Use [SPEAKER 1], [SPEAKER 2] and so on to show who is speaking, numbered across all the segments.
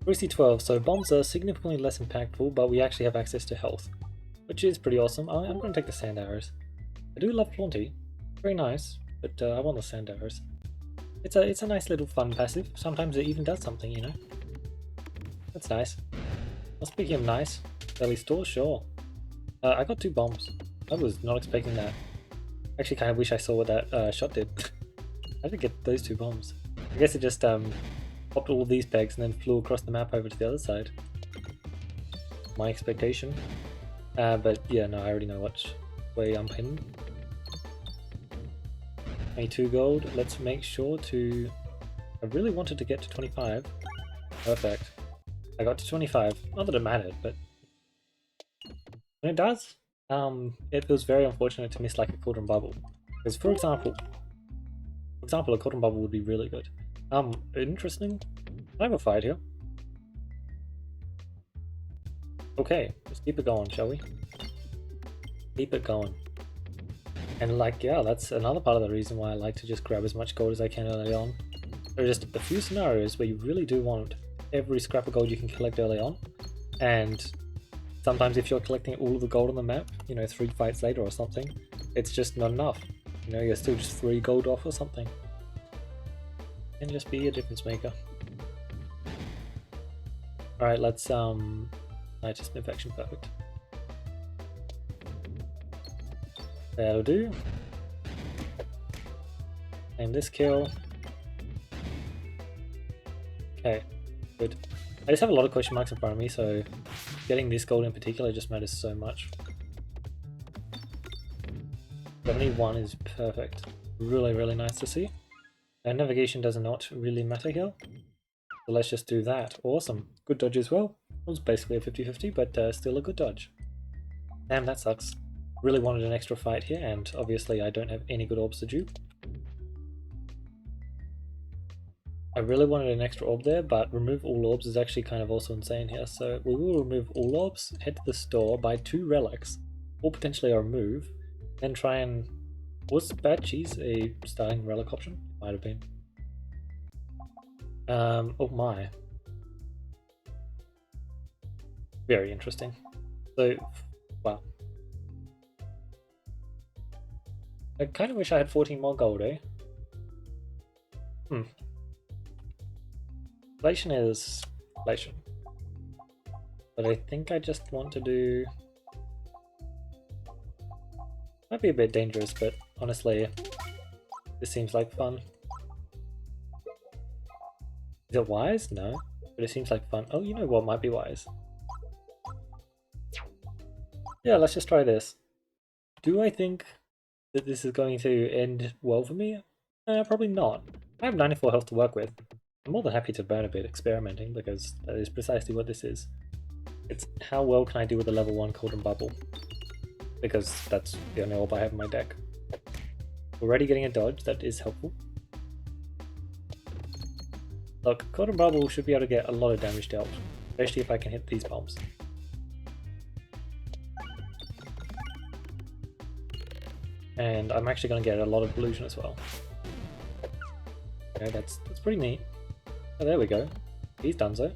[SPEAKER 1] 3C12, so bombs are significantly less impactful, but we actually have access to health, which is pretty awesome. I'm going to take the sand arrows. I do love Flaunty, very nice, but I want the sand arrows. It's a nice little fun passive. Sometimes it even does something, you know. That's nice. Well, speaking of nice, belly store, sure. I got 2 bombs. I was not expecting that. Actually, kind of wish I saw what that shot did. How did it get those 2 bombs? I guess it just popped all of these pegs and then flew across the map over to the other side. My expectation. But yeah, no, I already know which way I'm heading. 22 gold. Let's make sure to... I really wanted to get to 25. Perfect. I got to 25. Not that it mattered, but when it does, it feels very unfortunate to miss like a cauldron bubble. Because for example, a cauldron bubble would be really good. Interesting. I have a fight here. Okay, let's keep it going, shall we? Keep it going. And like, yeah, that's another part of the reason why I like to just grab as much gold as I can early on. There are just a few scenarios where you really do want every scrap of gold you can collect early on. And sometimes if you're collecting all of the gold on the map, you know, 3 fights later or something, it's just not enough. You know, you're still just 3 gold off or something. Can just be a difference maker. Alright, let's just move action, perfect. That'll do. And this kill. Okay, good. I just have a lot of question marks in front of me, so getting this gold in particular just matters so much. 71 is perfect. Really, really nice to see. And navigation does not really matter here. So let's just do that. Awesome. Good dodge as well. It was basically a 50-50, but still a good dodge. Damn, that sucks. Really wanted an extra fight here, and obviously I don't have any good orbs to do. I really wanted an extra orb there, but remove all orbs is actually kind of also insane here. So we will remove all orbs, head to the store, buy 2 relics, or potentially a remove, then try and... Was Bad Cheese a starting relic option? Might have been. Oh my. Very interesting. So, wow. I kind of wish I had 14 more gold, eh? Inflation is inflation. But I think I just want to do... Might be a bit dangerous, but honestly, this seems like fun. Is it wise? No. But it seems like fun. Oh, you know what might be wise? Yeah, let's just try this. Do I think that this is going to end well for me? Probably not. I have 94 health to work with. I'm more than happy to burn a bit experimenting, because that is precisely what this is. It's how well can I do with a level 1 Cauldron Bubble? Because that's the only orb I have in my deck. Already getting a dodge, that is helpful. Look, Cauldron Bubble should be able to get a lot of damage dealt, especially if I can hit these bombs. And I'm actually going to get a lot of illusion as well. Okay, that's pretty neat. Oh, there we go. He's done so.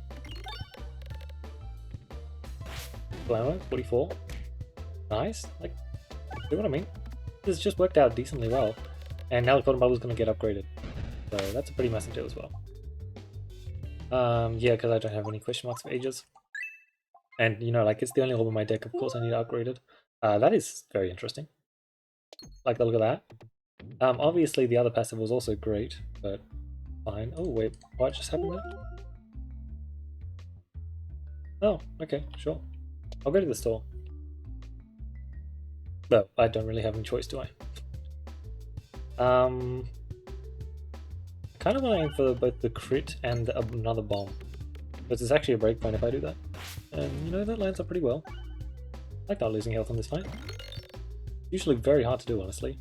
[SPEAKER 1] Glamour, 44. Nice. Like, see what I mean? This has just worked out decently well. And now the Cauldron Bubble is going to get upgraded. So that's a pretty massive deal as well. Yeah, because I don't have any question marks for ages. And, you know, like, it's the only orb in my deck, of course I need to upgrade it. That is very interesting. Like the look of that. Obviously the other passive was also great, but fine. Oh wait, what just happened there? Oh, okay, sure. I'll go to the store. No, I don't really have any choice, do I? I kind of want to aim for both the crit and another bomb. Because it's actually a breakpoint if I do that. And you know, that lines up pretty well. I like not losing health on this fight. Usually very hard to do, honestly.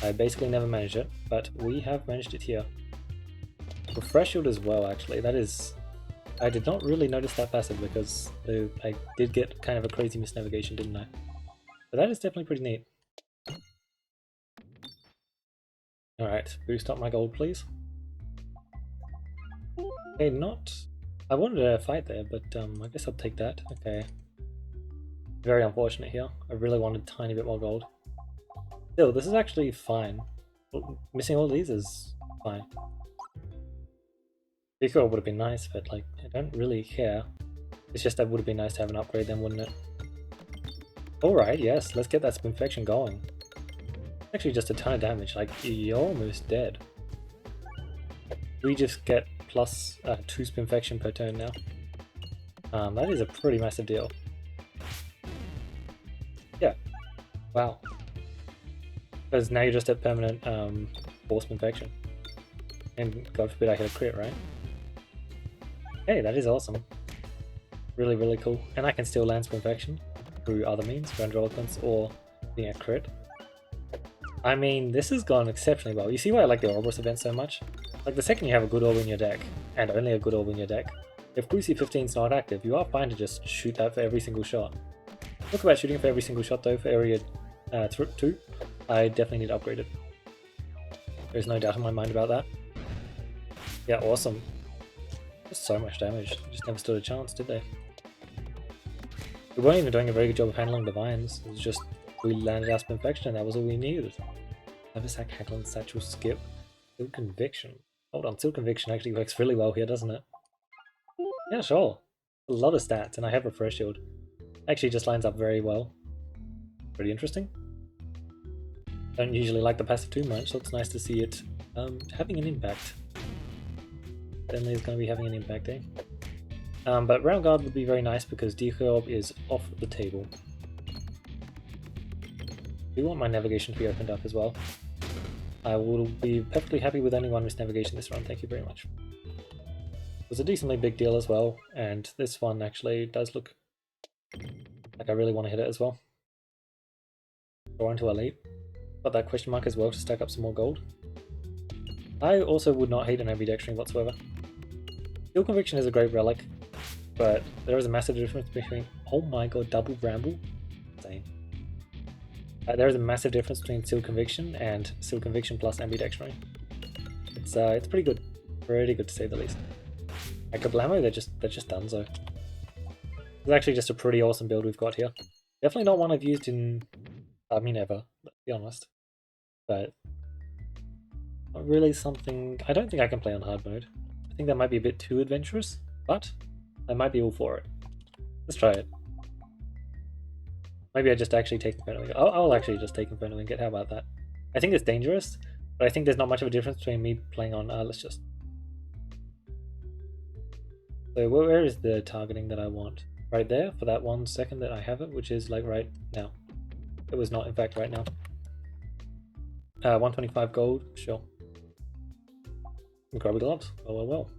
[SPEAKER 1] I basically never manage it, but we have managed it here. Refresh shield as well, actually. That is... I did not really notice that passive because I did get kind of a crazy misnavigation, didn't I? But that is definitely pretty neat. Alright, boost up my gold, please. Okay, not I wanted a fight there, but I guess I'll take that. Okay. Very unfortunate here. I really wanted a tiny bit more gold. Still, this is actually fine. Missing all these is fine. Decoy would have been nice, but like, I don't really care. It's just that would have been nice to have an upgrade then, wouldn't it? Alright, yes, let's get that Spinfection going. Actually just a ton of damage, like, you're almost dead. We just get plus 2 Spinfection per turn now. That is a pretty massive deal. Yeah. Wow. Because now you're just at permanent force Spinfection. And God forbid I hit a crit, right? Hey, that is awesome. Really, really cool. And I can still land Spinfection through other means, Roundrel or being a crit. I mean, this has gone exceptionally well. You see why I like the Orbs event so much? Like, the second you have a good orb in your deck, and only a good orb in your deck, if Cruci 15 is not active, you are fine to just shoot that for every single shot. Talk about shooting for every single shot though, for area 2, I definitely need to upgrade it. There's no doubt in my mind about that. Yeah, awesome. Just so much damage, just never stood a chance, did they? We weren't even doing a very good job of handling the vines, it was just we landed our Spinfection and that was all we needed. Haversack, Hackland, Satchel, Skip, Seal Conviction. Hold on, Seal Conviction actually works really well here, doesn't it? Yeah, sure. A lot of stats, and I have Refresh Shield. Actually just lines up very well. Pretty interesting. Don't usually like the passive too much, so it's nice to see it having an impact. Certainly is going to be having an impact, eh? But Round Guard would be very nice because Decoy is off the table. I do want my navigation to be opened up as well. I will be perfectly happy with only one Misnavigation this run, thank you very much. It was a decently big deal as well, and this one actually does look like I really want to hit it as well. Go on to Elite. Got that question mark as well to stack up some more gold. I also would not hate an ambidextrine whatsoever. Seal Conviction is a great relic, but there is a massive difference between... Oh my god, double Bramble? Insane. There is a massive difference between Seal Conviction and Seal Conviction plus ambidextrine. It's pretty good. Pretty good to say the least. Like Kablamo, they're just donezo. It's actually just a pretty awesome build we've got here. Definitely not one I've used in... I mean ever, let's be honest. But... not really something... I don't think I can play on hard mode. I think that might be a bit too adventurous, but I might be all for it. Let's try it. Maybe I just actually take Inferno Ingot. I'll actually just take Inferno Ingot, how about that? I think it's dangerous, but I think there's not much of a difference between me playing on... let's just... So where is the targeting that I want? Right there, for that 1 second that I have it, which is like right now. It was not, in fact, right now. 125 gold, sure. Grubby gloves, well.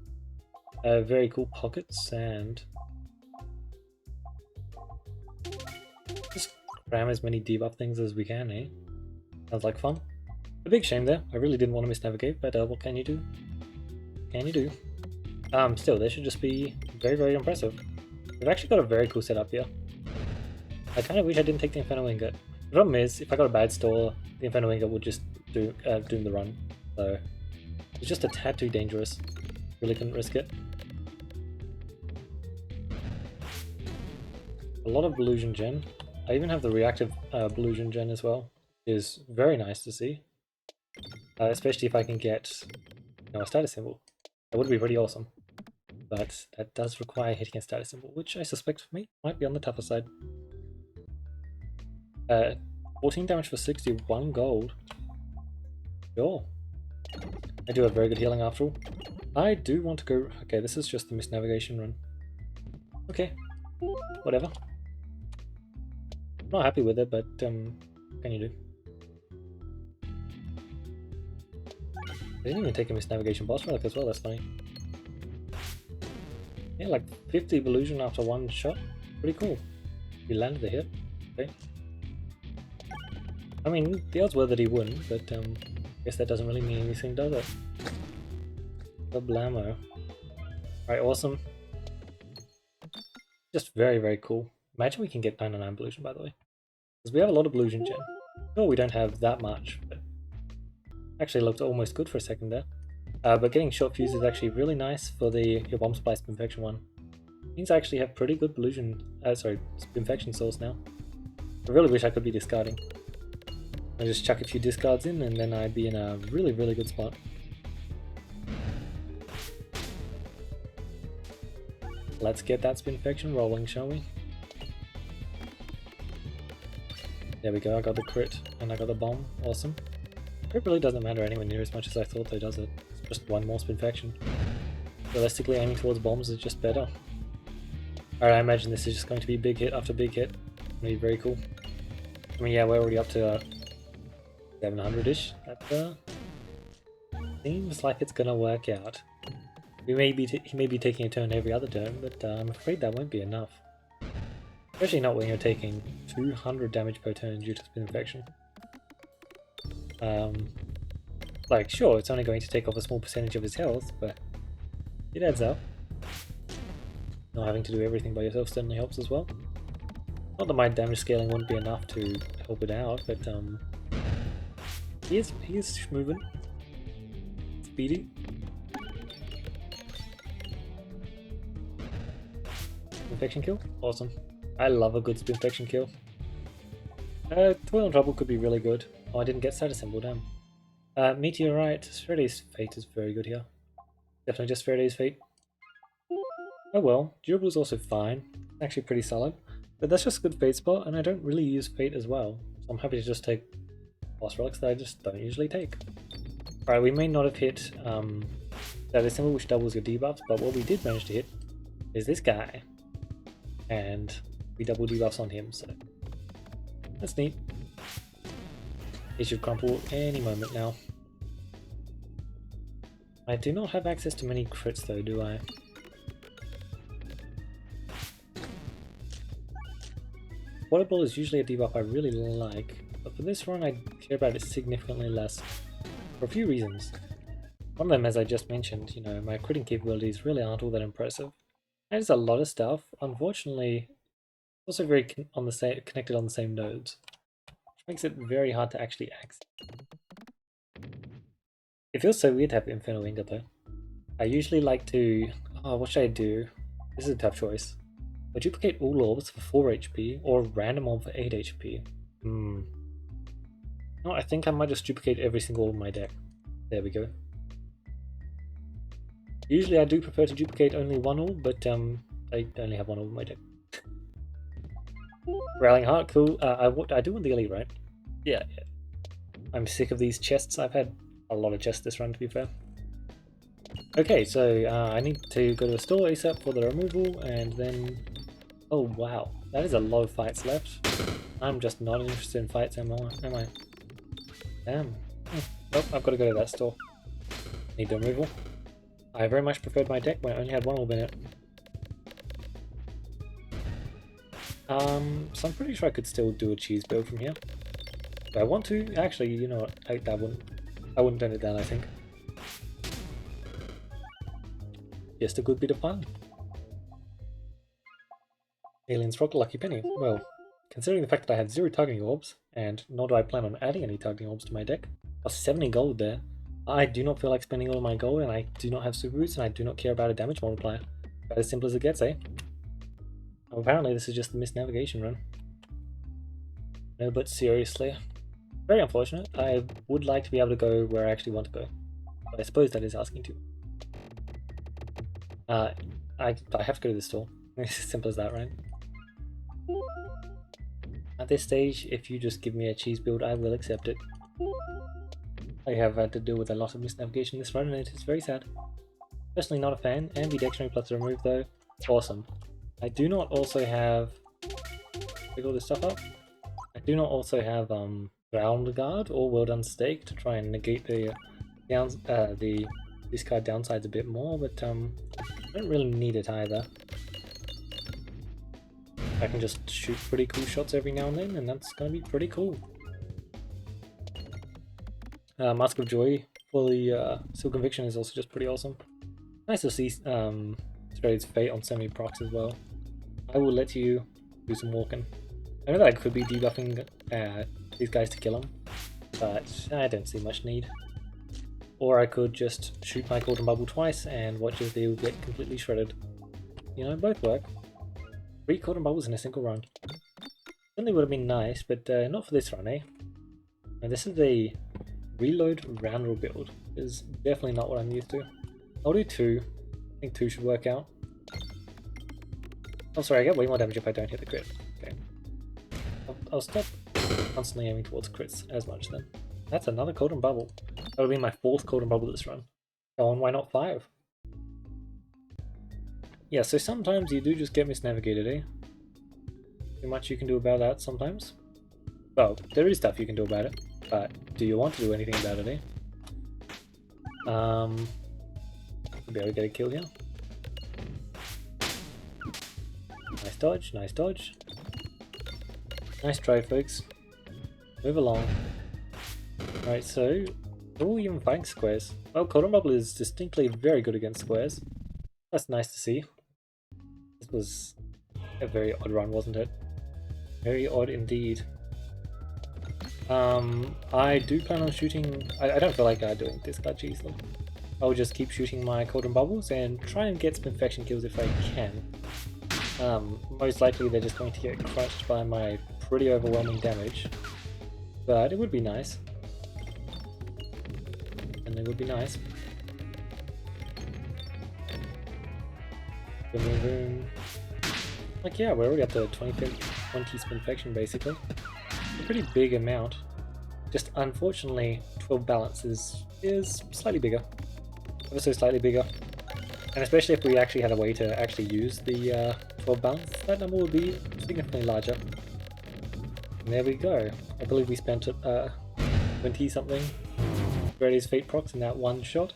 [SPEAKER 1] Very cool pockets, and... just cram as many debuff things as we can, eh? Sounds like fun. A big shame there, I really didn't want to misnavigate, but what can you do? Can you do? Still, they should just be very, very impressive. We've actually got a very cool setup here. I kind of wish I didn't take the Inferno Ingot. The problem is, if I got a bad store, the Inferno Ingot would just doom the run. So, it's just a tad too dangerous. Really couldn't risk it. A lot of Illusion Gen. I even have the reactive Illusion Gen as well. It is very nice to see. Especially if I can get a status symbol. That would be pretty awesome. But that does require hitting a status symbol, which I suspect for me might be on the tougher side. 14 damage for 61 gold. Sure. I do have very good healing after all. I do want to go... Okay, this is just the Misnavigation run. Okay. Whatever. I'm not happy with it, but what can you do? I didn't even take a Misnavigation boss relic as well, that's funny. Yeah, like 50 illusion after one shot. Pretty cool. He landed the hit. Okay. I mean, the odds were that he wouldn't, but I guess that doesn't really mean anything, does it? The blammo. Alright, awesome. Just very, very cool. Imagine we can get 99 illusion, by the way. Because we have a lot of illusion gen. Sure, we don't have that much, but actually looked almost good for a second there. But getting short fuse is actually really nice for your bomb supply infection one. Means I actually have pretty good infection source now. I really wish I could be discarding. I just chuck a few discards in and then I'd be in a really, really good spot. Let's get that infection rolling, shall we? There we go, I got the crit and I got the bomb. Awesome. Crit really doesn't matter anywhere near as much as I thought though, does it? It's just one more infection. Realistically, aiming towards bombs is just better. Alright, I imagine this is just going to be big hit after big hit. It's going to be very cool. I mean, yeah, we're already up to 700-ish. That seems like it's gonna work out. He may be taking a turn every other turn, but I'm afraid that won't be enough. Especially not when you're taking 200 damage per turn due to spin infection. Like, sure, it's only going to take off a small percentage of his health, but it adds up. Not having to do everything by yourself certainly helps as well. Not that my damage scaling wouldn't be enough to help it out, but he is moving. Speedy. Infection kill? Awesome. I love a good infection kill. Toil and Trouble could be really good. Oh, I didn't get Status Symbol, damn. Meteorite. Faraday's Fate is very good here. Definitely just Faraday's Fate. Oh well, Durable's also fine. Actually pretty solid. But that's just a good Fate spot, and I don't really use Fate as well. So I'm happy to just take boss relics that I just don't usually take. Alright, we may not have hit Status Symbol, which doubles your debuffs, but what we did manage to hit is this guy. And we double debuffs on him, so that's neat. He should crumple any moment now. I do not have access to many crits though, do I? Water Ball is usually a debuff I really like, but for this run I care about it significantly less, for a few reasons. One of them, as I just mentioned, you know, my critting capabilities really aren't all that impressive. There's a lot of stuff. Unfortunately, it's also very connected on the same nodes, which makes it very hard to actually access. It feels so weird to have Infernal Ingot though. I usually like to... oh, what should I do? This is a tough choice. I duplicate all orbs for 4 HP, or random orb for 8 HP. No, I think I might just duplicate every single orb in my deck. There we go. Usually I do prefer to duplicate only one orb, but I only have one orb in my deck. Rallying Heart, cool. I do want the elite, right? Yeah. I'm sick of these chests. I've had a lot of chests this run, to be fair. Okay, so I need to go to a store ASAP for the removal, and then... oh wow, that is a lot of fights left. I'm just not interested in fights anymore, am I? Damn. Oh, I've got to go to that store. Need the removal. I very much preferred my deck when I only had one orb in it. So I'm pretty sure I could still do a cheese build from here. Do I want to? Actually, you know what? I wouldn't turn it down, I think. Just a good bit of fun. Alien's Rock, Lucky Penny. Well, considering the fact that I had 0 targeting orbs, and nor do I plan on adding any targeting orbs to my deck, plus 70 gold there, I do not feel like spending all my gold, and I do not have super boots, and I do not care about a damage multiplier. About as simple as it gets, eh? Well, apparently this is just the Misnavigation run. No, but seriously. Very unfortunate. I would like to be able to go where I actually want to go. But I suppose that is asking too. I have to go to the store. It's as simple as that, right? At this stage, if you just give me a cheese build, I will accept it. I have had to deal with a lot of misnavigation this run, and it is very sad. Personally not a fan. Ambidextrous plus remove though. Awesome. I do not also have... pick all this stuff up. I do not also have Round Guard or Well Done Stake to try and negate the discard downsides a bit more, but I don't really need it either. I can just shoot pretty cool shots every now and then, and that's gonna be pretty cool. Mask of Joy for the Seal Conviction is also just pretty awesome. Nice to see Straight's Fate on so many procs as well. I will let you do some walking. I know that I could be debuffing these guys to kill them, but I don't see much need. or I could just shoot my golden bubble twice and watch as they will get completely shredded. You know, both work. 3 golden bubbles in a single run. Certainly would have been nice, but not for this run, eh? Now this is a reload Roundrel build. Is definitely not what I'm used to. I'll do 2. I think 2 should work out. Oh, sorry, I get way more damage if I don't hit the crit. Okay. I'll stop constantly aiming towards crits as much then. That's another golden bubble. That'll be my 4th golden bubble this run. Go on, why not 5? Yeah, so sometimes you do just get misnavigated, eh? Too much you can do about that sometimes. Well, there is stuff you can do about it, but do you want to do anything about it, eh? I'll be able to get a kill here. Nice dodge, nice dodge. Nice try, folks. Move along. Right, so are we even fighting squares? Well, golden bubble is distinctly very good against squares. That's nice to see. This was a very odd run, wasn't it? Very odd indeed. I do plan on shooting... I don't feel like doing this glitch easily. I'll just keep shooting my golden bubbles and try and get some infection kills if I can. Most likely they're just going to get crushed by my pretty overwhelming damage. But it would be nice. And it would be nice. Boom, boom, boom. Like, yeah, we're already up to 20 infection basically. A pretty big amount. Just unfortunately, 12 balance is slightly bigger. Ever so slightly bigger. And especially if we actually had a way to actually use the 12 balance, that number would be significantly larger. And there we go. I believe we spent 20 something Faraday's Fate procs in that one shot.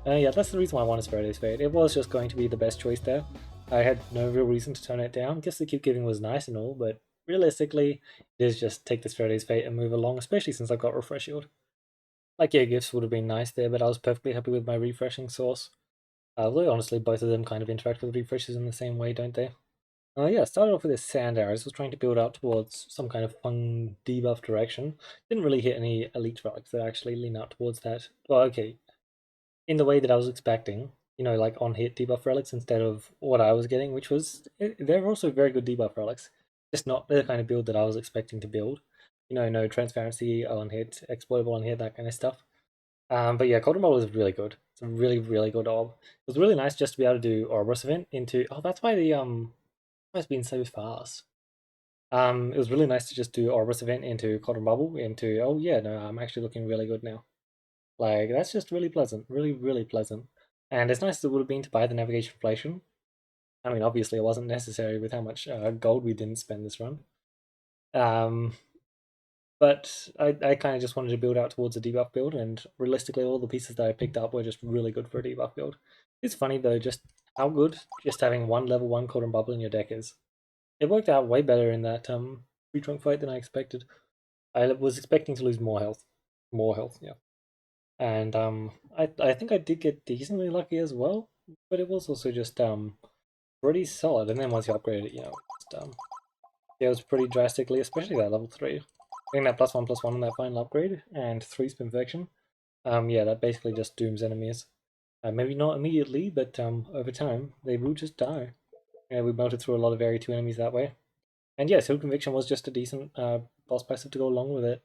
[SPEAKER 1] Yeah, that's the reason why I wanted Faraday's Fate. It was just going to be the best choice there. I had no real reason to turn it down. Guess the keep giving was nice and all, but realistically, it is just take this Faraday's Fate and move along, especially since I've got Refresh Shield. Like, yeah, gifts would have been nice there, but I was perfectly happy with my refreshing source. Although, honestly, both of them kind of interact with refreshes in the same way, don't they? Yeah, started off with this sand arrows, was trying to build out towards some kind of fun debuff direction. Didn't really hit any elite relics that actually lean out towards that. Well, okay, in the way that I was expecting, you know, like on-hit debuff relics instead of what I was getting, which was, they're also very good debuff relics. Just not the kind of build that I was expecting to build. You know, no transparency on-hit, exploitable on-hit, that kind of stuff. But yeah, Golden Ball is really good. It's a really, really good orb. It was really nice just to be able to do Orbs event into... Oh, that's why the it's been so fast. It was really nice to just do Orbs event into Cotton Bubble into... Oh yeah, no, I'm actually looking really good now. Like, that's just really pleasant. Really, really pleasant. And as nice as it would have been to buy the Navigation Inflation, I mean, obviously it wasn't necessary with how much gold we didn't spend this run. But I kind of just wanted to build out towards a debuff build, and realistically all the pieces that I picked up were just really good for a debuff build. It's funny though, just how good just having one level 1 Cauldron Bubble in your deck is. It worked out way better in that free trunk fight than I expected. I was expecting to lose more health. More health, yeah. And I think I did get decently lucky as well, but it was also just pretty solid. And then once you upgrade it, you know, just, it was pretty drastically, especially that level 3. Getting that +1/+1 on that final upgrade and 3 spin infection. Yeah, that basically just dooms enemies. Maybe not immediately, but over time they will just die. Yeah, we melted through a lot of Area 2 enemies that way. And yeah, Seal Conviction was just a decent boss passive to go along with it.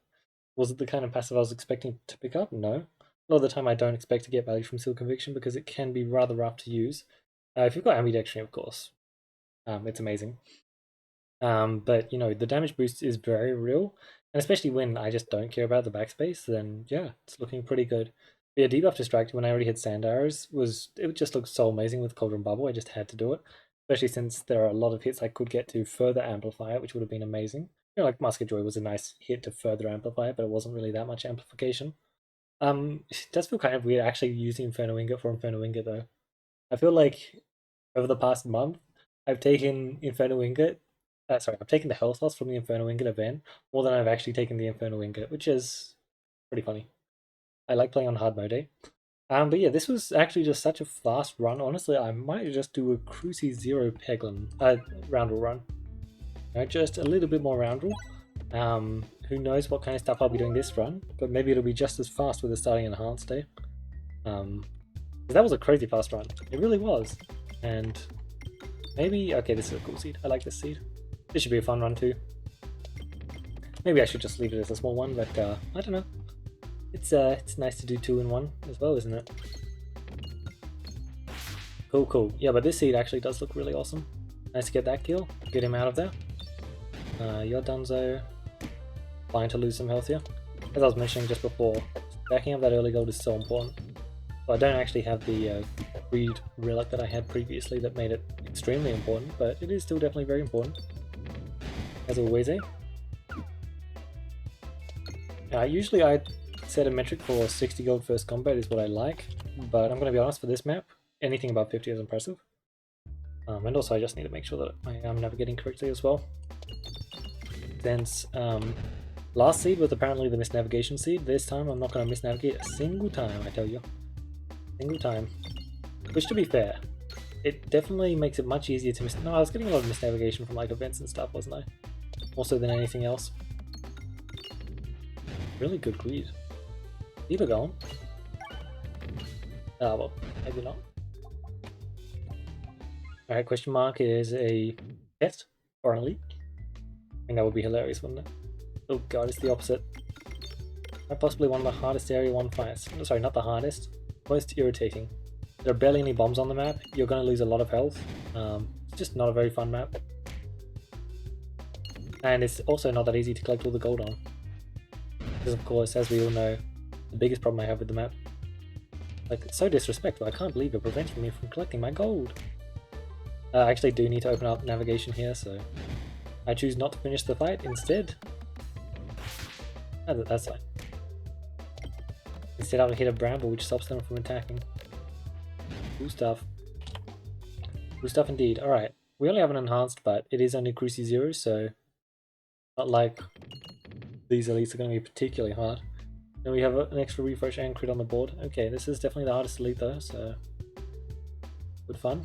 [SPEAKER 1] Was it the kind of passive I was expecting to pick up? No. A lot of the time I don't expect to get value from Seal Conviction because it can be rather rough to use. If you've got ambidextrous, of course, it's amazing. But, you know, the damage boost is very real, and especially when I just don't care about the backspace, then yeah, it's looking pretty good. But yeah, debuff distract when I already had sand arrows it just looked so amazing with Cauldron Bubble. I just had to do it, especially since there are a lot of hits I could get to further amplify it, which would have been amazing. You know, like Musket Joy was a nice hit to further amplify it, but it wasn't really that much amplification. It does feel kind of weird actually using Inferno Ingot for Inferno Ingot though. I feel like over the past month, I've taken Inferno Ingot. I've taken the health loss from the Inferno Ingot event more than I've actually taken the Inferno Ingot, which is pretty funny. I like playing on hard mode, eh? But yeah, this was actually just such a fast run. Honestly, I might just do a Cruci 0 Peglin, Roundrel run. You know, just a little bit more Roundrel. Who knows what kind of stuff I'll be doing this run, but maybe it'll be just as fast with the starting enhanced, eh? That was a crazy fast run. It really was. And maybe... Okay, this is a cool seed. I like this seed. This should be a fun run too. Maybe I should just leave it as a small one, but I don't know. It's nice to do 2 in 1 as well, isn't it? Cool, cool. Yeah, but this seed actually does look really awesome. Nice to get that kill. Get him out of there. You're donezo. Fine to lose some health here. As I was mentioning just before, stacking up that early gold is so important. So I don't actually have the greed relic that I had previously that made it extremely important, but it is still definitely very important. As always, eh? Usually I set a metric for 60 gold first combat is what I like, but I'm going to be honest, for this map, anything above 50 is impressive. And also I just need to make sure that I am navigating correctly as well. Since last seed was apparently the misnavigation seed, this time I'm not going to misnavigate a single time, I tell you. Single time. Which, to be fair, it definitely makes it much easier to No, I was getting a lot of misnavigation from like events and stuff, wasn't I? More so than anything else. Really good greed. Keep it going. Well, maybe not. Alright, question mark is a test or an elite. I think that would be hilarious, wouldn't it? Oh god, it's the opposite. Possibly one of the hardest area 1 fights. Sorry, not the hardest. Most irritating. There are barely any bombs on the map. You're going to lose a lot of health. It's just not a very fun map. And it's also not that easy to collect all the gold on. Because of course, as we all know, the biggest problem I have with the map. Like, it's so disrespectful. I can't believe it prevents me from collecting my gold. I actually do need to open up navigation here, so I choose not to finish the fight instead. Oh, that's fine. Instead I'll hit a bramble which stops them from attacking. Cool stuff. Cool stuff indeed. Alright, we only have an enhanced, but it is only Cruci 0, so not like these elites are going to be particularly hard. Then we have an extra refresh and crit on the board. Okay, this is definitely the hardest elite though, so good fun.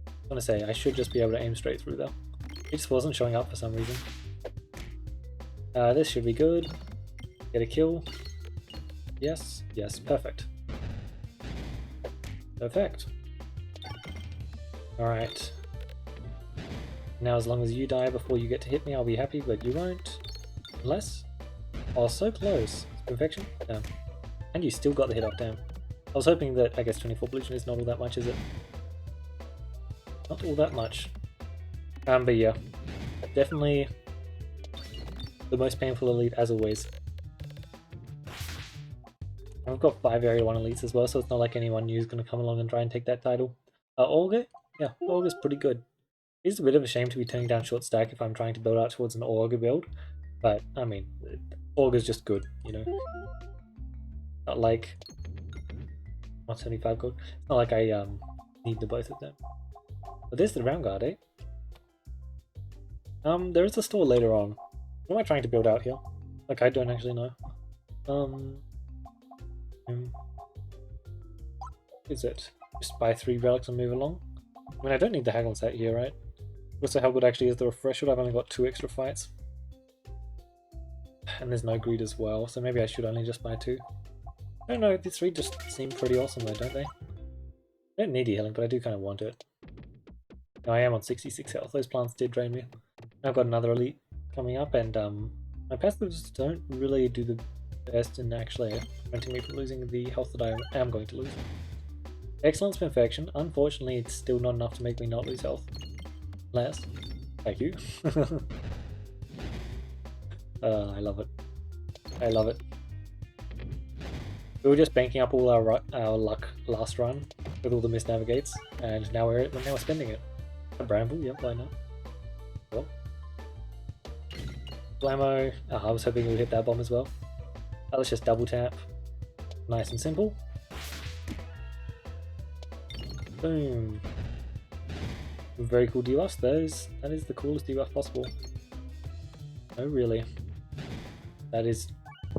[SPEAKER 1] I was going to say, I should just be able to aim straight through though. It just wasn't showing up for some reason. This should be good. Get a kill. Yes, yes, perfect. Perfect. Alright. Now as long as you die before you get to hit me, I'll be happy, but you won't. Unless... Oh, so close. Perfection? Damn. And you still got the hit off, damn. I was hoping that, I guess 24 pollution is not all that much, is it? Not all that much. But yeah. Definitely the most painful elite as always. I've got 5 Area 1 elites as well, so it's not like anyone new is going to come along and try and take that title. Augur? Yeah, Augur's pretty good. It's a bit of a shame to be turning down short stack if I'm trying to build out towards an Augur build, but I mean, Augur's just good, you know? Not like... 175 gold. It's not like I need the both of them. But there's the round guard, eh? There is a store later on. What am I trying to build out here? Like, I don't actually know. Is it? Just buy 3 relics and move along? I mean, I don't need the Haggle set here, right? Also, how good actually is the refresher? I've only got 2 extra fights. And there's no greed as well, so maybe I should only just buy 2. I don't know, these 3 just seem pretty awesome though, don't they? I don't need healing, but I do kind of want it. Now, I am on 66 health, those plants did drain me. I've got another elite coming up, and my passives don't really do the best in actually preventing me from losing the health that I am going to lose. Excellence Perfection. Unfortunately, it's still not enough to make me not lose health. Less. Thank you. I love it. I love it. We were just banking up all our luck last run with all the misnavigates, and now we're spending it. A bramble, yep, why not? Well. Blammo. I was hoping we would hit that bomb as well. Let's just double tap. Nice and simple. Boom. Very cool debuffs. That is the coolest debuff possible. Oh really? That is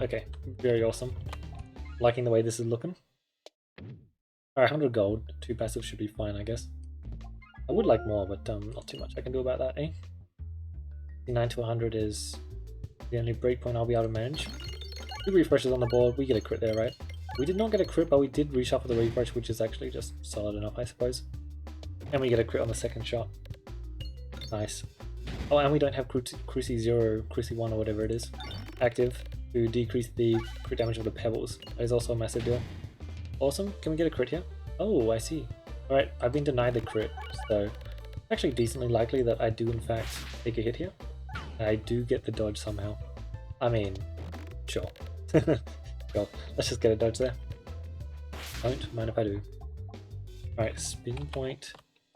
[SPEAKER 1] okay. Very awesome. Liking the way this is looking. Alright, 100 gold. 2 passives should be fine, I guess. I would like more, but not too much I can do about that, eh? 9 to 100 is the only breakpoint I'll be able to manage. 2 refreshes on the board. We get a crit there, right? We did not get a crit, but we did reshuffle the refresh, which is actually just solid enough, I suppose. And we get a crit on the second shot. Nice. Oh, and we don't have Cruci 0, Cruci 1 or whatever it is active to decrease the crit damage of the pebbles. That is also a massive deal. Awesome. Can we get a crit here? Oh, I see. Alright, I've been denied the crit, so it's actually decently likely that I do in fact take a hit here. And I do get the dodge somehow. I mean, sure. Sure. Let's just get a dodge there. Don't mind if I do. Alright, spin point,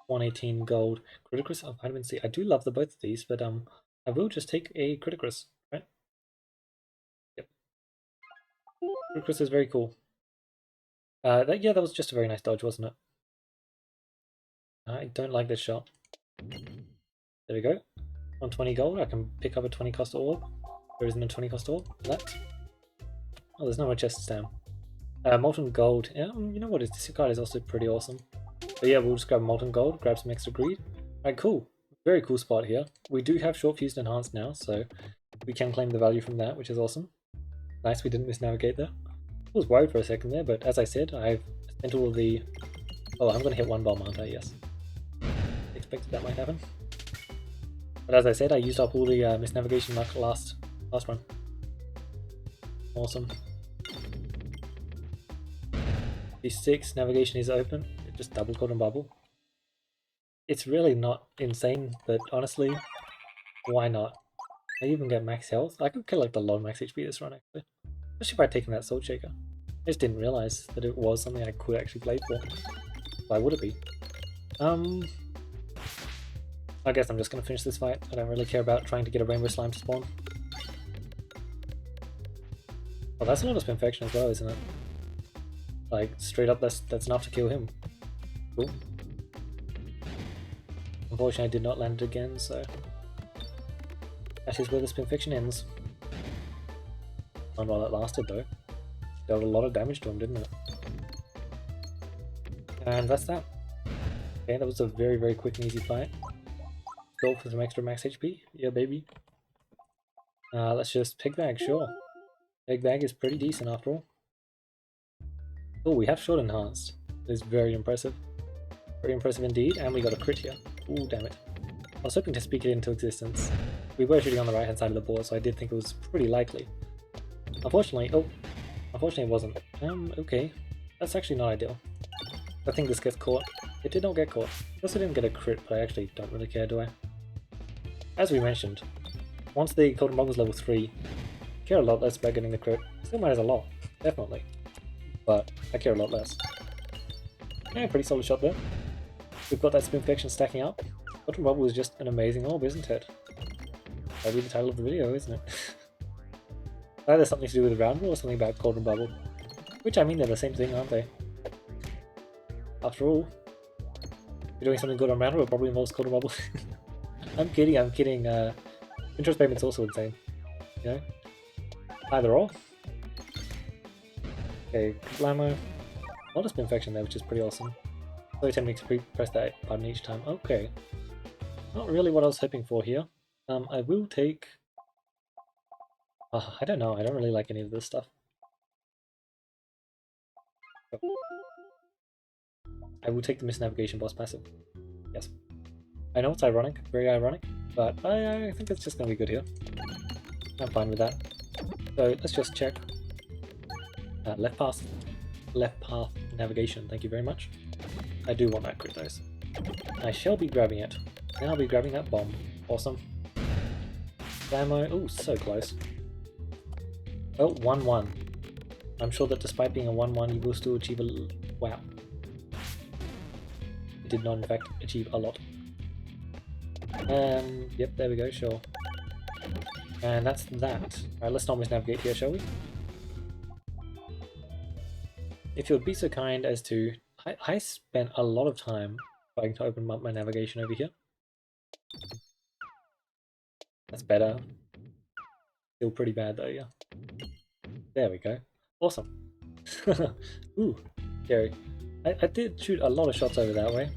[SPEAKER 1] 118 gold, Criticus of Vitamin C. I do love the both of these, but I will just take a Criticus, right? Yep. Criticus is very cool. Yeah, that was just a very nice dodge, wasn't it? I don't like this shot. There we go. On 20 gold, I can pick up a 20 cost orb. There isn't a 20 cost orb. That. Oh, there's no more chests down. Molten gold. Yeah, you know what? This card is also pretty awesome. But yeah, we'll just grab molten gold, grab some extra greed. Alright, cool. Very cool spot here. We do have short fused enhanced now, so we can claim the value from that, which is awesome. Nice, we didn't misnavigate there. I was worried for a second there, but as I said, I've spent all the... Oh, I'm going to hit one bomb, aren't I? Yes. Expected that might happen. But as I said, I used up all the misnavigation luck last run. Awesome. D6, navigation is open. Just double golden bubble. It's really not insane, but honestly, why not? I even get max health. I could collect a lot of max HP this run actually. Especially by taking that Soul Shaker. I just didn't realize that it was something I could actually play for. Why would it be? I guess I'm just gonna finish this fight. I don't really care about trying to get a Rainbow Slime to spawn. Well, that's a lot of Spinfection as well, isn't it? Like, straight up, that's enough to kill him. Cool. Unfortunately, I did not land it again, so... That is where the Spinfection ends. Not while it lasted, though. Dealt a lot of damage to him, didn't it? And that's that. Okay, that was a very, very quick and easy fight. Go for some extra max HP. Yeah, baby. Let's just Pig Bag, sure. Pig Bag is pretty decent after all. Oh, we have short enhanced. That is very impressive. Very impressive indeed, and we got a crit here. Ooh, damn it. I was hoping to speak it into existence. We were shooting on the right hand side of the board, so I did think it was pretty likely. Unfortunately it wasn't. Okay. That's actually not ideal. I think this gets caught. It did not get caught. I also didn't get a crit, but I actually don't really care, do I? As we mentioned, once the Golden Bubble is level 3, I care a lot less about getting the crit. Still matters a lot, definitely. But I care a lot less. Yeah, pretty solid shot there. We've got that Spinfection stacking up. Golden Bubble is just an amazing orb, isn't it? That'll be the title of the video, isn't it? Either something to do with Roundrel or something about Golden Bubble. Which, I mean, they're the same thing, aren't they? After all, if you're doing something good on Roundrel, it probably involves Golden Bubble. I'm kidding. Interest payment's also insane. You know? Either or. Okay, Blammo. A lot of Spinfection there, which is pretty awesome. So attempting to press that button each time. Okay. Not really what I was hoping for here. I will take... I don't know, I don't really like any of this stuff. Oh. I will take the Misnavigation boss passive. Yes. I know it's ironic, very ironic, but I think it's just going to be good here. I'm fine with that. So let's just check. Left path navigation, thank you very much. I do want that crit though. I shall be grabbing it. Now I'll be grabbing that bomb. Awesome. Ammo. Oh, so close. Oh, 1-1. I'm sure that despite being a 1-1, you will still achieve a... Wow. It did not, in fact, achieve a lot. Yep, there we go, sure. And that's that. Alright, let's not misnavigate here, shall we? If you would be so kind as to... I spent a lot of time trying to open up my navigation over here. That's better. Still pretty bad though, yeah. There we go. Awesome. Ooh, scary. I did shoot a lot of shots over that way.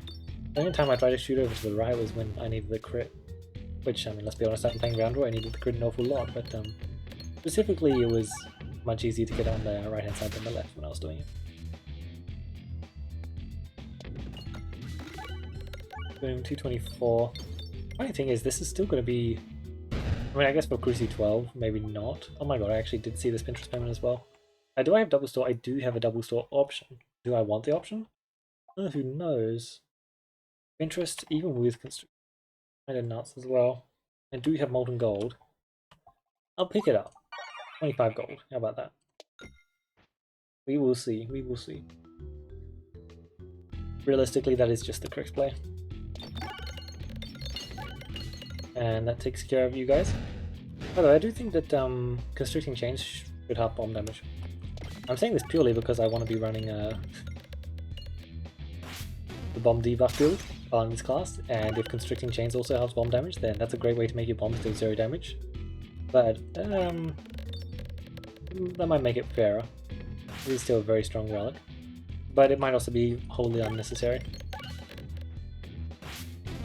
[SPEAKER 1] The only time I tried to shoot over to the right was when I needed the crit. Which, I mean, let's be honest, I'm playing Roundrel, I needed the crit an awful lot, but specifically it was much easier to get on the right hand side than the left when I was doing it. Boom, 224. Funny thing is, this is still going to be... I mean, I guess for Cruci 12, maybe not. Oh my god, I actually did see this Pinterest payment as well. Do I have double store? I do have a double store option. Do I want the option? Who knows? Pinterest, even with construction, kind of nuts as well. I do have molten gold. I'll pick it up. 25 gold. How about that? We will see. We will see. Realistically, that is just the correct play. And that takes care of you guys. By the way, I do think that constricting chains should have bomb damage. I'm saying this purely because I want to be running the bomb debuff build on this class, and if constricting chains also helps bomb damage, then that's a great way to make your bombs do 0 damage. But that might make it fairer. It is still a very strong relic, but it might also be wholly unnecessary.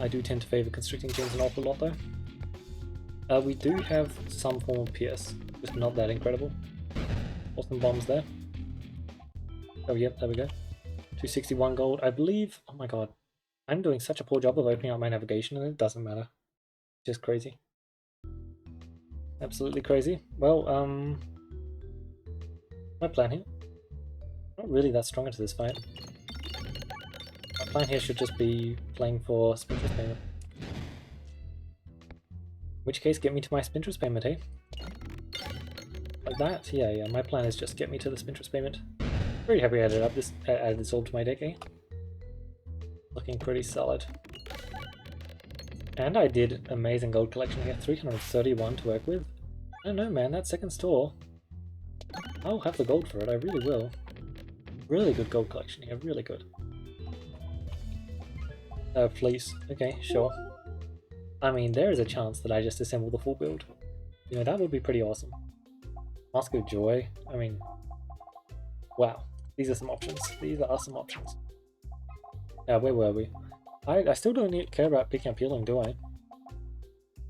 [SPEAKER 1] I do tend to favour constricting chains an awful lot though. We do have some form of pierce, just not that incredible. Awesome bombs there. Oh yep, there we go. 261 gold, I believe. Oh my god, I'm doing such a poor job of opening up my navigation and it doesn't matter. Just crazy. Absolutely crazy. Well, my plan here. Not really that strong into this fight. My plan here should just be playing for Spintress payment. In which case, get me to my Spintress payment, eh? Like that? Yeah, my plan is just get me to the Spintress payment. Very happy I added this orb to my deck, eh? Looking pretty solid. And I did amazing gold collection here, 331 to work with. I don't know man, that second store, I'll have the gold for it, I really will. Really good gold collection here, really good. Fleece, okay, sure. I mean, there is a chance that I just assemble the full build. You know, that would be pretty awesome. Mask of Joy, I mean, wow. These are some options. These are some options. Where were we? I still don't care about picking up healing, do I?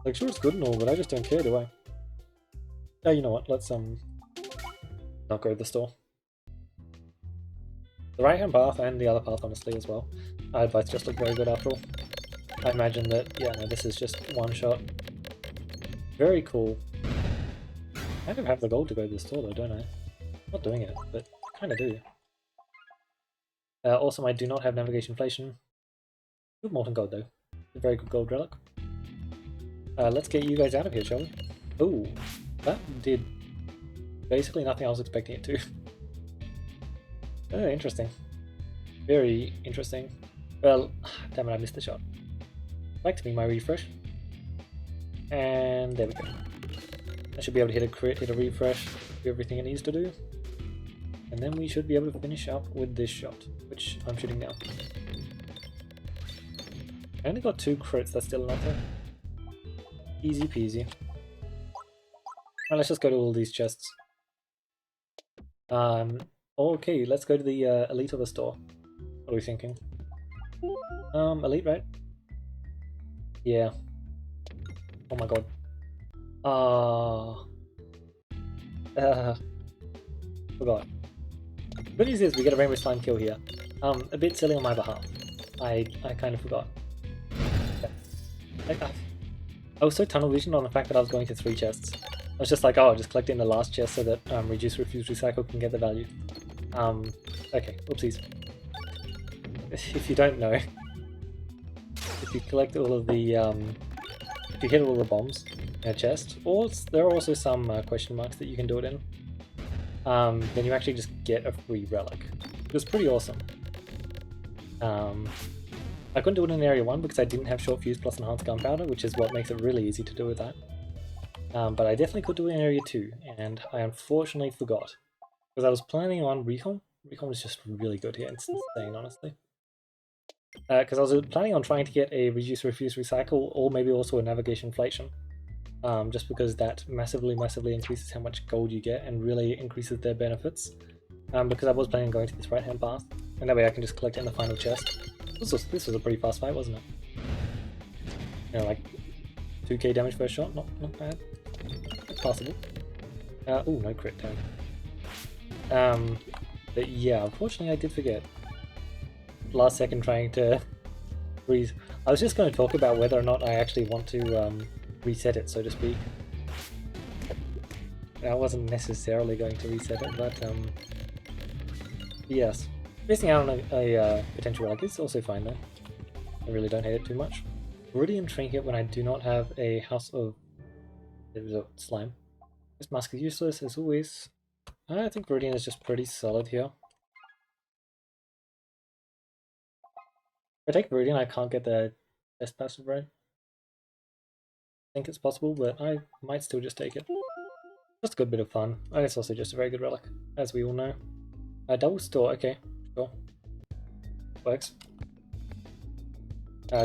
[SPEAKER 1] Like, sure it's good and all, but I just don't care, do I? Oh, you know what, let's not go to the store. The right hand path and the other path honestly as well. Both just look very good after all. I imagine that, yeah, no, this is just one shot. Very cool. I kind of have the gold to go to the store though, don't I? I'm not doing it, but I kinda do. Also, I do not have navigation inflation. Good molten gold though. A very good gold relic. Let's get you guys out of here, shall we? Ooh, that did basically nothing I was expecting it to. Oh, interesting. Very interesting. Well, damn it, I missed the shot. Back to me, my refresh. And there we go. I should be able to hit a crit, hit a refresh, do everything it needs to do. And then we should be able to finish up with this shot, which I'm shooting now. I only got 2 crits, that's still enough though. Easy peasy. Well, let's just go to all these chests. Okay, let's go to the elite of the store. What are we thinking? Elite, right? Yeah. Oh my god. Forgot. Good news is we get a Rainbow Slime kill here. A bit silly on my behalf. I kind of forgot. I was so tunnel visioned on the fact that I was going to 3 chests. I was just like, oh, I'll just collect in the last chest so that Reduce, Refuse, Recycle can get the value. Okay, oopsies. If you don't know, if you collect all of the, if you hit all the bombs in a chest, or there are also some question marks that you can do it in, then you actually just get a free relic. It was pretty awesome. I couldn't do it in Area 1 because I didn't have Short Fuse plus Enhanced Gunpowder, which is what makes it really easy to do with that. But I definitely could do it in Area 2, and I unfortunately forgot. Because I was planning on Recon. Recon was just really good here, it's insane, honestly. Because I was planning on trying to get a Reduce, Refuse, Recycle, or maybe also a Navigation Inflation. Just because that massively increases how much gold you get, and really increases their benefits. Because I was planning on going to this right-hand path, and that way I can just collect it in the final chest. This was a pretty fast fight, wasn't it? You know, like 2k damage per shot, not bad. It's possible. Ooh, no crit, damn. But yeah, unfortunately I did forget. Last second trying to I was just going to talk about whether or not I actually want to reset it, so to speak. I wasn't necessarily going to reset it, but yes. Missing out on a potential relic is also fine though. I really don't hate it too much. Viridian Trinket when I do not have a House of Slime. This mask is useless as always. I think Viridian is just pretty solid here. If I take Viridian, I can't get the best passive right. I think it's possible, but I might still just take it. Just a good bit of fun. And it's also just a very good relic, as we all know. Double store, okay, sure. Works.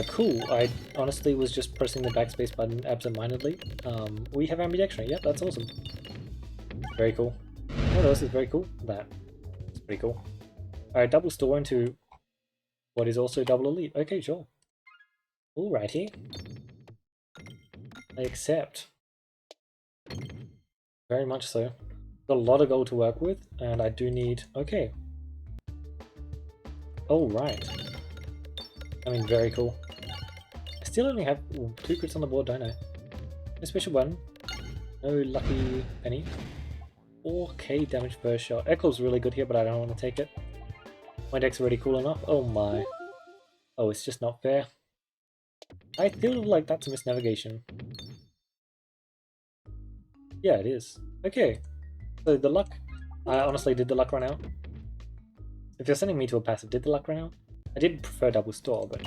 [SPEAKER 1] Cool, I honestly was just pressing the backspace button absentmindedly. We have ambidextrous, yep, that's awesome. Very cool. What else is very cool? That. It's pretty cool. Alright, double store into what is also double elite. Okay, sure. Alrighty. I accept. Very much so. Got a lot of gold to work with, and I do need... Okay. Oh, right. I mean, very cool. I still only have 2 crits on the board, don't I? No special button. No lucky penny. 4k damage per shot. Echo's really good here, but I don't want to take it. My deck's already cool enough. Oh my. Oh, it's just not fair. I feel like that's a misnavigation. Yeah, it is. Okay. So the luck... honestly, did the luck run out? If you're sending me to a passive, did the luck run out? I did prefer double store, but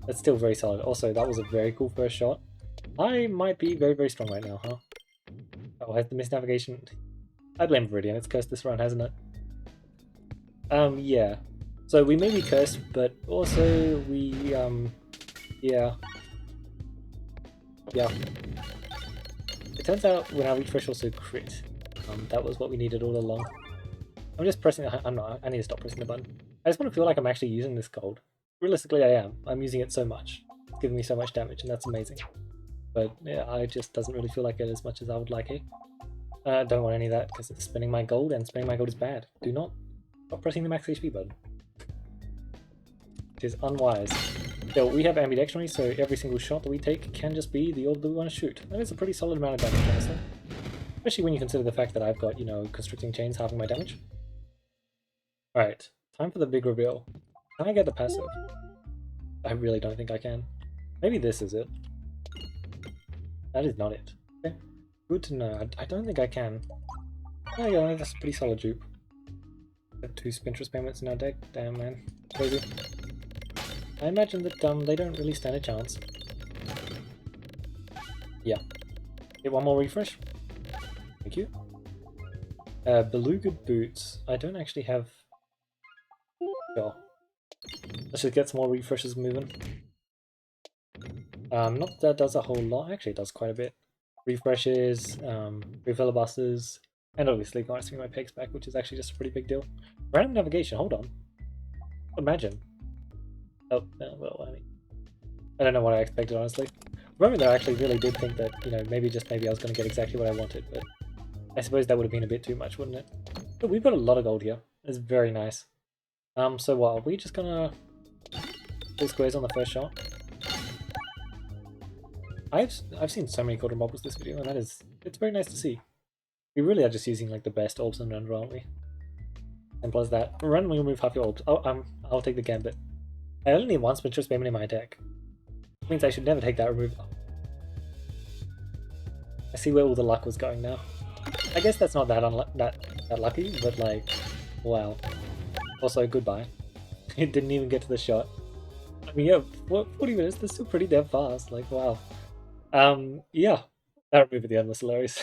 [SPEAKER 1] that's still very solid. Also, that was a very cool first shot. I might be very, very strong right now, huh? Oh, has the misnavigation... I blame Viridian, it's cursed this run, hasn't it? Yeah. So we may be cursed, but also we, yeah. Yeah. It turns out when our refresh also crit. That was what we needed all along. I'm just pressing the... I'm not. I need to stop pressing the button. I just want to feel like I'm actually using this gold. Realistically, I am. I'm using it so much. It's giving me so much damage, and that's amazing. But yeah, it just doesn't really feel like it as much as I would like it. Don't want any of that, because it's spending my gold, and spending my gold is bad. Do not stop pressing the max HP button. It is unwise. So we have ambidextrous, so every single shot that we take can just be the orb that we want to shoot. That is a pretty solid amount of damage, honestly. Especially when you consider the fact that I've got, you know, constricting chains halving my damage. Alright, time for the big reveal. Can I get the passive? I really don't think I can. Maybe this is it. That is not it. Okay. Good to know. I don't think I can. Oh yeah, that's a pretty solid dupe. Have 2 Spintress payments in our deck. Damn, man. Crazy. I imagine that they don't really stand a chance. Yeah. Get one more refresh. Thank you. Beluga Boots. I don't actually have... Sure. Let's just get some more refreshes moving. Not that that does a whole lot. Actually, it does quite a bit. Refreshes, refilibusters, and obviously glancing my pegs back, which is actually just a pretty big deal. Random navigation, hold on. Imagine. Oh, well, I mean... I don't know what I expected, honestly. Remember that I actually really did think that, you know, maybe I was going to get exactly what I wanted, but I suppose that would have been a bit too much, wouldn't it? But we've got a lot of gold here. It's very nice. So what, are we just gonna pull squares on the first shot? I've seen so many golden bubbles this video, and it's very nice to see. We really are just using like the best orbs in Roundrel, aren't we? And plus that, randomly remove half your orbs. Oh, I'll take the gambit. I only need 1 Spintress payment in my deck. Which means I should never take that removal. I see where all the luck was going now. I guess that's not that that lucky, but like, wow. Also, goodbye. It didn't even get to the shot. I mean, yeah, 40 minutes, that's still pretty damn fast, like, wow. Yeah, that remove at the end was hilarious.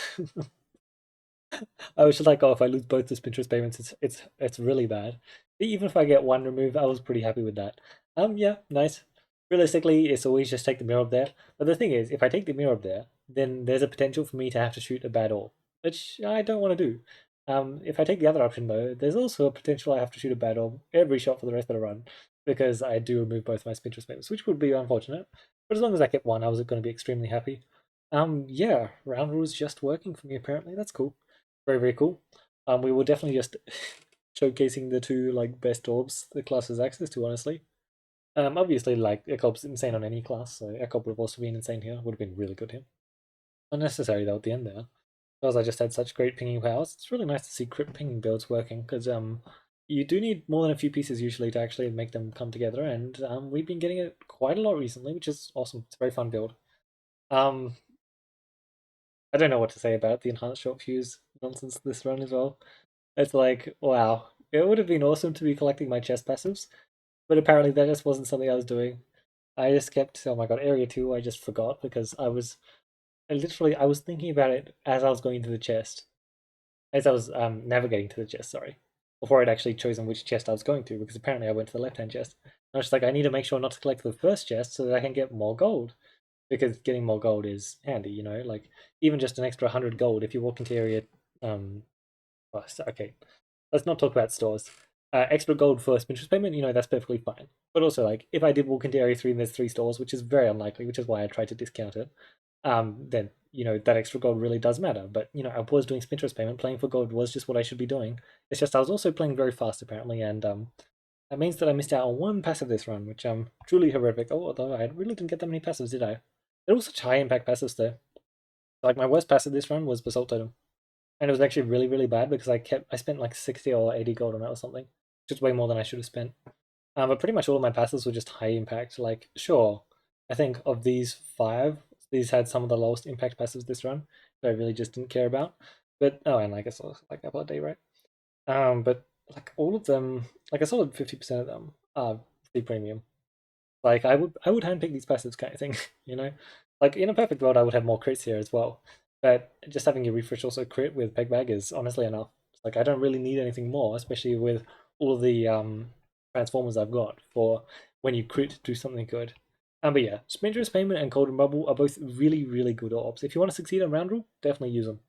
[SPEAKER 1] I was just like, oh, if I lose both the Spintress payments, it's really bad. Even if I get 1 remove, I was pretty happy with that. Yeah, nice. Realistically, it's always just take the mirror up there. But the thing is, if I take the mirror up there, then there's a potential for me to have to shoot a bad orb, which I don't want to do. If I take the other option though, there's also a potential I have to shoot a bad orb every shot for the rest of the run, because I do remove both my Spintress payments, which would be unfortunate. But as long as I kept 1, I was going to be extremely happy. Yeah, Roundrel is just working for me apparently. That's cool. Very, very cool. We were definitely just showcasing the two like best orbs the class has access to, honestly. Obviously, like Ekob's insane on any class, so Ekob would have also been insane here. Would have been really good here. Unnecessary though at the end there, because I just had such great pinging powers. It's really nice to see crypt pinging builds working, because you do need more than a few pieces usually to actually make them come together, and we've been getting it quite a lot recently, which is awesome. It's a very fun build. Um, I don't know what to say about the enhanced short fuse nonsense this run as well. It's like, wow, it would have been awesome to be collecting my chest passives, but apparently that just wasn't something I was doing. I just kept, oh my god, area 2 I just forgot because I was thinking about it as I was going to the chest. As I was navigating to the chest, sorry. Before I'd actually chosen which chest I was going to, because apparently I went to the left-hand chest. I was just like, I need to make sure not to collect the first chest so that I can get more gold. Because getting more gold is handy, you know? Like, even just an extra 100 gold if you walk into area... okay, let's not talk about stores. Extra gold for interest payment, you know, that's perfectly fine. But also, like, if I did walk into area 3 and there's 3 stores, which is very unlikely, which is why I tried to discount it, then, you know, that extra gold really does matter. But, you know, I was doing interest payment, playing for gold was just what I should be doing. It's just I was also playing very fast, apparently, and that means that I missed out on one passive this run, which truly horrific. Oh, although I really didn't get that many passives, did I? They're all such high impact passives, though. Like, my worst passive this run was Basalt Totem. And it was actually really, really bad because I spent like 60 or 80 gold on it or something. Just way more than I should have spent. But pretty much all of my passes were just high impact. Like, sure, I think of these 5, these had some of the lowest impact passes this run that I really just didn't care about. But, oh, and I guess like Apple Day, right? But like all of them, like a solid 50% of them are free premium. Like I would handpick these passives kind of thing, you know? Like in a perfect world I would have more crits here as well. But just having your refresh also crit with Pegbag is honestly enough. Like I don't really need anything more, especially with all of the transformers I've got for when you crit do something good. But yeah, Splinter's Payment and Golden Bubble are both really, really good orbs. If you want to succeed on Roundrel, definitely use them.